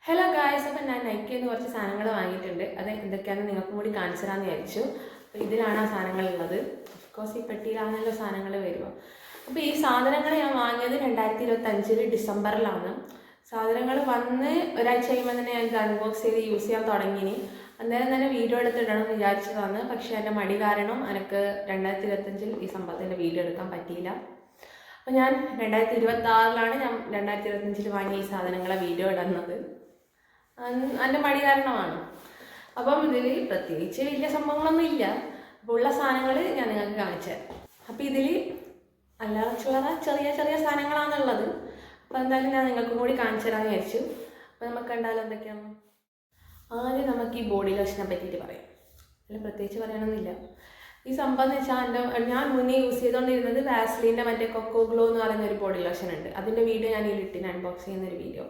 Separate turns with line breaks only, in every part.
Hello guys, അപ്പം ഞാൻ നൈക്കിയിൽ നിന്ന് കുറച്ച് സാധനങ്ങൾ വാങ്ങിയിട്ടുണ്ട്. അത് എന്തൊക്കെയാണെന്ന് നിങ്ങൾക്കും കൂടി കാണിച്ചു തരാമെന്ന് വിചാരിച്ചു. അപ്പോൾ ഇതിലാണ് ആ സാധനങ്ങളുള്ളത്. ഓഫ്കോഴ്സ് ഈ പെട്ടിയിലാണല്ലോ സാധനങ്ങൾ വരുക. അപ്പോൾ ഈ സാധനങ്ങൾ ഞാൻ വാങ്ങിയത് 2025 ഡിസംബറിലാണ്. സാധനങ്ങൾ വന്ന് ഒരാഴ്ച കഴിയുമ്പോൾ തന്നെ ഞാൻ ഇത് അൺബോക്സ് ചെയ്ത് യൂസ് ചെയ്യാൻ തുടങ്ങിനി. അന്നേരം തന്നെ വീഡിയോ എടുത്തിടണം എന്ന് വിചാരിച്ചതാണ്. പക്ഷേ എൻ്റെ മടി കാരണം എനിക്ക് 2025 ഈ സംഭവത്തിൻ്റെ വീഡിയോ എടുക്കാൻ പറ്റിയില്ല. അപ്പോൾ ഞാൻ 2026 ഞാൻ 2025 വാങ്ങിയ ഈ സാധനങ്ങളെ വീഡിയോ ഇടുന്നത്. എൻ്റെ മടി കാരണമാണ്. അപ്പം ഇതിൽ പ്രത്യേകിച്ച് വലിയ സംഭവങ്ങളൊന്നും ഇല്ല. അപ്പോൾ ഉള്ള സാധനങ്ങൾ ഞാൻ നിങ്ങൾക്ക് കാണിച്ചു തരാം. അപ്പോൾ ഇതിൽ അല്ലാതെ ചെറിയ ചെറിയ സാധനങ്ങളാണുള്ളത്. അപ്പോൾ എന്തായാലും ഞാൻ നിങ്ങൾക്കും കൂടി കാണിച്ചു തരാമെന്ന് വിചാരിച്ചു. അപ്പോൾ നമുക്ക് കണ്ടാലും എന്തൊക്കെയാണ്. ആദ്യം നമുക്ക് ഈ ബോഡി ലോഷനെ പറ്റിയിട്ട് പറയാം. അതിൽ പ്രത്യേകിച്ച് പറയാനൊന്നുമില്ല. ഈ സംഭവം എന്ന് വെച്ചാൽ ഞാൻ മുന്നേ യൂസ് ചെയ്തുകൊണ്ടിരുന്നത് വാസ്ലിൻ്റെ മറ്റേ കൊക്കോ ഗ്ലോ എന്ന് പറയുന്നൊരു ബോഡി ലോഷൻ ഉണ്ട്. അതിൻ്റെ വീഡിയോ ഞാൻ ഇതിലിട്ടിന്, അൺബോക്സ് ചെയ്യുന്നൊരു വീഡിയോ.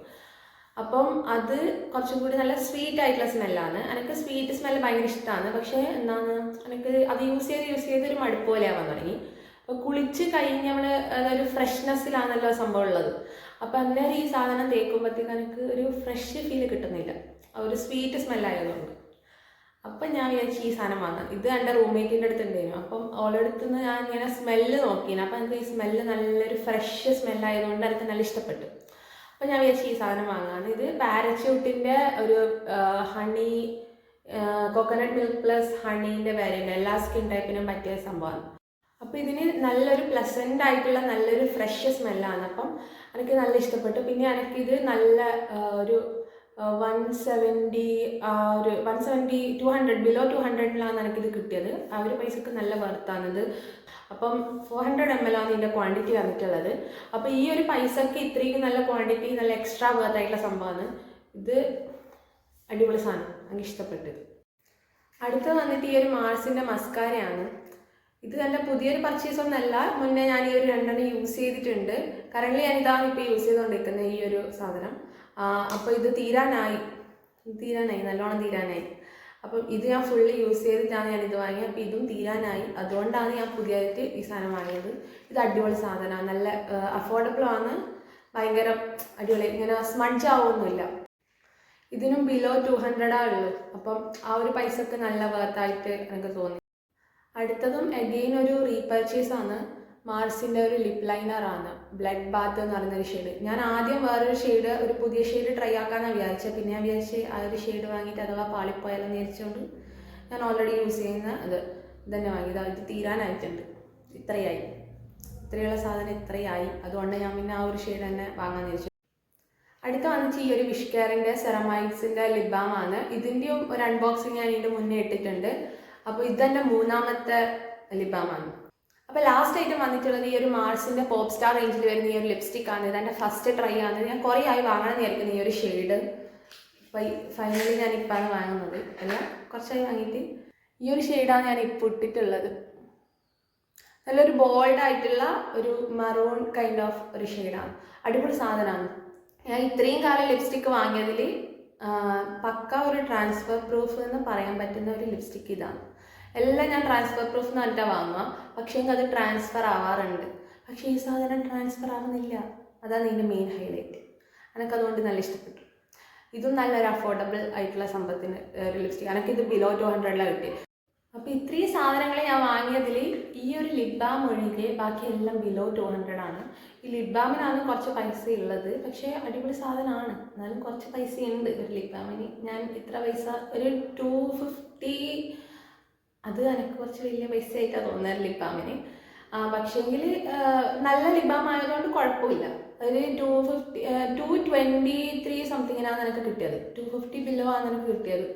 അപ്പം അത് കുറച്ചും കൂടി നല്ല സ്വീറ്റ് ആയിട്ടുള്ള സ്മെല്ലാണ്. എനിക്ക് സ്വീറ്റ് സ്മെല്ല് ഭയങ്കര ഇഷ്ടമാണ്. പക്ഷേ എന്താണ്, എനിക്ക് അത് യൂസ് ചെയ്ത് ഒരു മടുപ്പ് പോലെയാവാൻ തുടങ്ങി. അപ്പോൾ കുളിച്ച് കഴിഞ്ഞ് നമ്മൾ അതൊരു ഫ്രഷ്നെസ്സിലാണല്ലോ സംഭവം ഉള്ളത്. അപ്പോൾ അന്നേരം ഈ സാധനം തേക്കുമ്പോഴത്തേക്ക് എനിക്ക് ഒരു ഫ്രഷ് ഫീൽ കിട്ടുന്നില്ല, ഒരു സ്വീറ്റ് സ്മെല്ലായതുകൊണ്ട്. അപ്പം ഞാൻ വിചാരിച്ചു ഈ സാധനം വാങ്ങാം. ഇത് എൻ്റെ റൂംമേറ്റിൻ്റെ അടുത്ത് ഉണ്ടായിരുന്നു. അപ്പം അവളുടെ അടുത്ത് നിന്ന് ഞാൻ ഇങ്ങനെ സ്മെല്ല് നോക്കിയിരുന്നു. അപ്പം എനിക്ക് ഈ സ്മെല്ല് നല്ലൊരു ഫ്രഷ് സ്മെല്ലായതുകൊണ്ട് എനിക്ക് നല്ല ഇഷ്ടപ്പെട്ടു. അപ്പോൾ ഞാൻ വിചാരിച്ചു ഈ സാധനം വാങ്ങാണ്. ഇത് പാരച്യൂട്ടിൻ്റെ ഒരു ഹണി, കോക്കനട്ട് മിൽക്ക് പ്ലസ് ഹണീൻ്റെ വേരിയൻ്റ്, എല്ലാ സ്കിൻ ടൈപ്പിനും പറ്റിയ സംഭവമാണ്. അപ്പോൾ ഇതിന് നല്ലൊരു പ്ലസൻ്റ് ആയിട്ടുള്ള നല്ലൊരു ഫ്രഷ് സ്മെല്ലാണ്. അപ്പം എനിക്ക് നല്ല ഇഷ്ടപ്പെട്ടു. പിന്നെ എനിക്കിത് നല്ല ഒരു 170 200 ബിലോ 200ലാണ് എനിക്കിത് കിട്ടിയത്. ആ ഒരു പൈസക്ക് നല്ല വർത്താണിത്. അപ്പം 400 ml ആണ് ഇതിൻ്റെ ക്വാണ്ടിറ്റി വന്നിട്ടുള്ളത്. അപ്പോൾ ഈ ഒരു പൈസക്ക് ഇത്രയും നല്ല ക്വാണ്ടിറ്റി, നല്ല എക്സ്ട്രാ വർത്തായിട്ടുള്ള സംഭവമാണ് ഇത്. അടിപൊളി സാധനം, എനിക്ക് ഇഷ്ടപ്പെട്ടു. അടുത്ത് വന്നിട്ട് ഈ ഒരു മാർസിൻ്റെ മസ്കാരയാണ്. ഇത് എൻ്റെ പുതിയൊരു പർച്ചേസ് ഒന്നല്ല, മുന്നേ ഞാൻ ഈ ഒരു 2 യൂസ് ചെയ്തിട്ടുണ്ട്. കറൻ്റ് ഞാനിതാണ് ഇപ്പോൾ യൂസ് ചെയ്തുകൊണ്ടിരിക്കുന്നത് ഈ ഒരു സാധനം. അപ്പോൾ ഇത് തീരാനായി, നല്ലോണം തീരാനായി. അപ്പം ഇത് ഞാൻ ഫുള്ളി യൂസ് ചെയ്തിട്ടാണ് ഞാനിത് വാങ്ങിയത്. അപ്പോൾ ഇതും തീരാനായി, അതുകൊണ്ടാണ് ഞാൻ പുതിയതായിട്ട് ഈ സാധനം വാങ്ങിയത്. ഇത് അടിപൊളി സാധനമാണ്, നല്ല അഫോർഡബിളാണ്, ഭയങ്കര അടിപൊളി, ഇങ്ങനെ സ്മഡ്ജ് ആവുമൊന്നുമില്ല. ഇതിനും ബിലോ 200 ഉള്ളൂ. അപ്പം ആ ഒരു പൈസക്ക് നല്ല വർത്തായിട്ട് എനിക്ക് തോന്നി. അടുത്തതും അഗെയിൻ ഒരു റീപർച്ചേസാണ്. മാർസിൻ്റെ ഒരു ലിപ് ലൈനറാണ്, ബ്ലഡ് ബാത്ത് എന്ന് പറയുന്നൊരു ഷെയ്ഡ്. ഞാൻ ആദ്യം വേറൊരു ഷെയ്ഡ്, ഒരു പുതിയ ഷെയ്ഡ് ട്രൈ ആക്കാമെന്നാണ് വിചാരിച്ചത്. പിന്നെ ഞാൻ വിചാരിച്ച് ആ ഒരു ഷെയ്ഡ് വാങ്ങിയിട്ട് അഥവാ പാളിപ്പോയാലെന്ന് വിചാരിച്ചുകൊണ്ട് ഞാൻ ഓൾറെഡി യൂസ് ചെയ്യുന്ന ഇത് തന്നെ വാങ്ങിയത്. ഇത് തീരാനായിട്ടുണ്ട്, ഇത്രയുള്ള സാധനം ഇത്രയായി. അതുകൊണ്ട് ഞാൻ പിന്നെ ആ ഒരു ഷെയ്ഡ് തന്നെ വാങ്ങാമെന്ന് വിചാരിച്ചു. അടുത്ത വന്നിട്ട് ഈ ഒരു വിഷ് കെയറിൻ്റെ സെറമൈഡ്സിൻ്റെ ലിപ് ബാമാണ്. ഇതിൻ്റെയും ഒരു അൺബോക്സിങ് ഞാൻ ഇതിൻ്റെ മുന്നേ ഇട്ടിട്ടുണ്ട്. അപ്പോൾ ഇതെൻ്റെ 3ാമത്തെ ലിപ് ബാമാണ്. അപ്പോൾ ലാസ്റ്റ് ഐറ്റം വന്നിട്ടുള്ളത് ഈ ഒരു മാർസിൻ്റെ പോപ്പ് സ്റ്റാർ റേഞ്ചിൽ വരുന്ന ഈ ഒരു ലിപ്സ്റ്റിക്കാണ്. ഇതെൻ്റെ ഫസ്റ്റ് ട്രൈ ആണ്. ഞാൻ കുറേ ആയി വാങ്ങണം എന്ന് വിചാരിക്കുന്നത് ഈ ഒരു ഷെയ്ഡ്. അപ്പോൾ ഫൈനലി ഞാനിപ്പോഴാണ് വാങ്ങുന്നത്. എല്ലാം കുറച്ചായി വാങ്ങിയിട്ട് ഈ ഒരു ഷെയ്ഡാണ് ഞാൻ ഇപ്പോൾ ഇട്ടിട്ടുള്ളത്. നല്ലൊരു ബോൾഡായിട്ടുള്ള ഒരു മറൂൺ കൈൻഡ് ഓഫ് ഒരു ഷെയ്ഡാണ്. അടിപൊളി സാധനമാണ്. ഞാൻ ഇത്രയും കാലം ലിപ്സ്റ്റിക്ക് വാങ്ങിയതിൽ പക്ക ഒരു ട്രാൻസ്ഫർ പ്രൂഫ് എന്ന് പറയാൻ പറ്റുന്ന ഒരു ലിപ്സ്റ്റിക്ക് ഇതാണ്. എല്ലാം ഞാൻ ട്രാൻസ്ഫർ പ്രൂഫ് എന്ന് പറഞ്ഞിട്ടാണ് വാങ്ങുക, പക്ഷേ അത് ട്രാൻസ്ഫർ ആവാറുണ്ട്. പക്ഷേ ഈ സാധനം ട്രാൻസ്ഫർ ആവുന്നില്ല. അതാണ് ഇതിൻ്റെ മെയിൻ ഹൈലൈറ്റ്. എനിക്കതുകൊണ്ട് നല്ല ഇഷ്ടപ്പെട്ടു. ഇതും നല്ലൊരു അഫോർഡബിൾ ആയിട്ടുള്ള സംഭവത്തിന് ഒരു ലിപ്സ്റ്റിക്. എനിക്കിത് ബിലോ 200 കിട്ടി. അപ്പോൾ ഇത്രയും സാധനങ്ങൾ ഞാൻ വാങ്ങിയതിൽ ഈ ഒരു ലിപ് ബാം ഒഴികെ ബാക്കി എല്ലാം ബിലോ 200 ആണ്. ഈ ലിപ് ബാമിനാണ് കുറച്ച് പൈസ ഉള്ളത്, പക്ഷേ അടിപൊളി സാധനമാണ്. എന്നാലും കുറച്ച് പൈസയുണ്ട് ഒരു ലിപ് ബാമിന്. ഞാൻ ഇത്ര പൈസ, ഒരു 250, അത് എനിക്ക് കുറച്ച് വലിയ പൈസ ആയിട്ടാണ് തോന്നുന്നത് ലിപ് ബാമിന്. പക്ഷേങ്കിൽ നല്ല ലിപ് ബാം ആയതുകൊണ്ട് കുഴപ്പമില്ല. ഒരു 223 സംതിങ്ങിനാണ് എനിക്ക് കിട്ടിയത്. 250 ബിലോ ആണ് എനിക്ക് കിട്ടിയത്.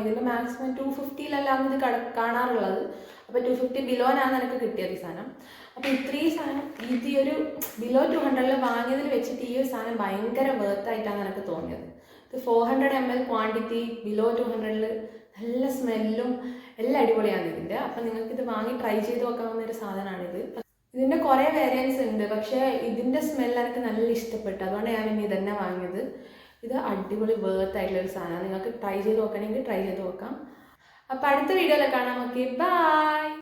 ഇതിൻ്റെ മാക്സിമം 250-ലെല്ലാം ഇത് കാണാറുള്ളത്. അപ്പോൾ 250 ബിലോനാണ് എനിക്ക് കിട്ടിയത് ഈ സാധനം. അപ്പോൾ ഇത്രയും സാധനം ഇത് ഒരു ബിലോ 200 വാങ്ങിയതിൽ വെച്ചിട്ട് ഈ ഒരു സാധനം ഭയങ്കര വേർത്തായിട്ടാണ് എനിക്ക് തോന്നിയത്. ഇത് 400 ml ക്വാണ്ടിറ്റി, ബിലോ 200, നല്ല സ്മെല്ലും എല്ലാം അടിപൊളിയാണ് ഇതിൻ്റെ. അപ്പം നിങ്ങൾക്കിത് വാങ്ങി ട്രൈ ചെയ്ത് നോക്കാവുന്ന ഒരു സാധനമാണിത്. ഇതിൻ്റെ കുറേ വേരിയൻസ് ഉണ്ട്, പക്ഷേ ഇതിൻ്റെ സ്മെല്ല് എനിക്ക് നല്ല ഇഷ്ടപ്പെട്ടു. അതുകൊണ്ട് ഞാൻ പിന്നെ ഇതന്നെ വാങ്ങിയത്. ഇത് അടിപൊളി വേർത്തായിട്ടുള്ളൊരു സാധനമാണ്. നിങ്ങൾക്ക് ട്രൈ ചെയ്ത് നോക്കണമെങ്കിൽ ട്രൈ ചെയ്ത് നോക്കാം. അപ്പോൾ അടുത്ത വീഡിയോയിൽ കാണാം. Okay, by.